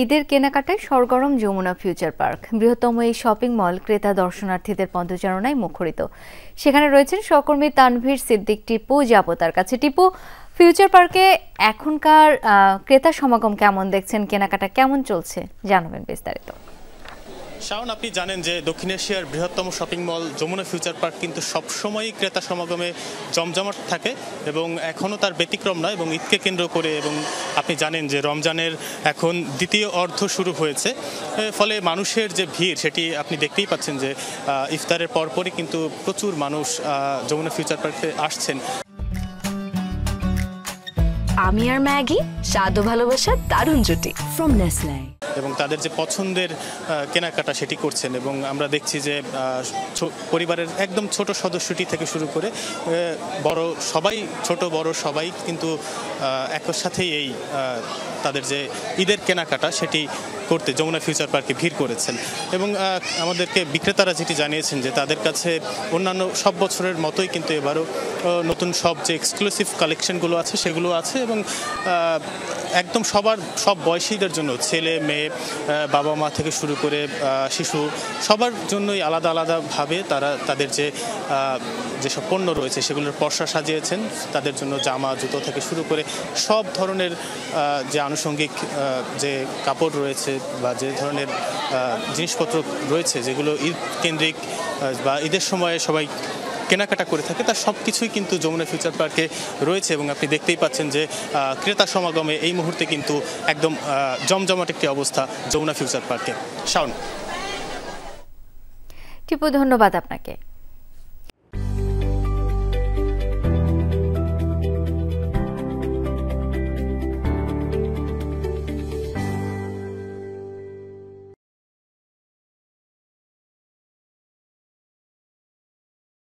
ঈদের কেনাকাটায় সরগরম Jamuna Future park. বৃহত্তম এই শপিং মল ক্রেতা দর্শনার্থীদের পদচারণায় মুখরিত। সেখানে রয়েছেন সহকর্মী তানভীর সিদ্দিক টিপু। যাব তার কাছে। টিপু, ফিউচার পার্কে এখনকার ক্রেতা সমাগম কেমন দেখছেন, কেনাকাটা কেমন চলছে, জানাবেন বিস্তারিত। শাওন, আপনি জানেন যে দক্ষিণ এশিয়ার বৃহত্তম shopping mall Jamuna Future Park কিন্তু সবসময়ই ক্রেতা সমাগমে জমজমাট থাকে এবং এখনও তার ব্যতিক্রম নয়। এবং ঈদকে কেন্দ্র করে এবং আপনি জানেন যে রমজানের এখন দ্বিতীয় অর্ধ শুরু হয়েছে, ফলে মানুষের যে ভিড় সেটি আপনি দেখতেই পাচ্ছেন যে ইফতারের পরপরই কিন্তু প্রচুর মানুষ যমুনা ফিউচার পার্কে আসছেন। আমি আর ম্যাগি, স্বাদ ও ভালোবাসার দারুণ জুটি ফ্রম নেসলে। এবং তাদের যে পছন্দের কেনাকাটা সেটি করছেন এবং আমরা দেখছি যে পরিবারের একদম ছোট সদস্যটি থেকে শুরু করে বড় সবাই, ছোট বড় সবাই কিন্তু একই সাথেই এই তাদের যে ঈদের কেনাকাটা সেটি করতে যমুনা ফিউচার পার্কে ভিড় করেছেন। এবং আমাদেরকে বিক্রেতারা যেটি জানিয়েছেন যে তাদের কাছে অন্যান্য সব বছরের মতোই কিন্তু এবারও নতুন সব যে এক্সক্লুসিভ কালেকশনগুলো আছে সেগুলো আছে এবং একদম সব বয়সীদের জন্য, ছেলে মেয়ে, বাবা মা থেকে শুরু করে শিশু, সবার জন্যই আলাদা আলাদাভাবে তারা তাদের যেসব পণ্য রয়েছে সেগুলোর পসরা সাজিয়েছেন। তাদের জন্য জামা, জুতো থেকে শুরু করে সব ধরনের যে আনুষঙ্গিক যে কাপড় রয়েছে বা যে ধরনের জিনিসপত্র রয়েছে যেগুলো ঈদ কেন্দ্রিক বা ঈদের সময়ে সবাই কেনাকাটা করে থাকে, তার সব কিছুই কিন্তু যমুনা ফিউচার পার্কে রয়েছে। এবং আপনি দেখতেই পাচ্ছেন যে ক্রেতা সমাগমে এই মুহূর্তে কিন্তু একদম জমজমাট একটি অবস্থা যমুনা ফিউচার পার্কে। শাওন। টিপু, ধন্যবাদ আপনাকে।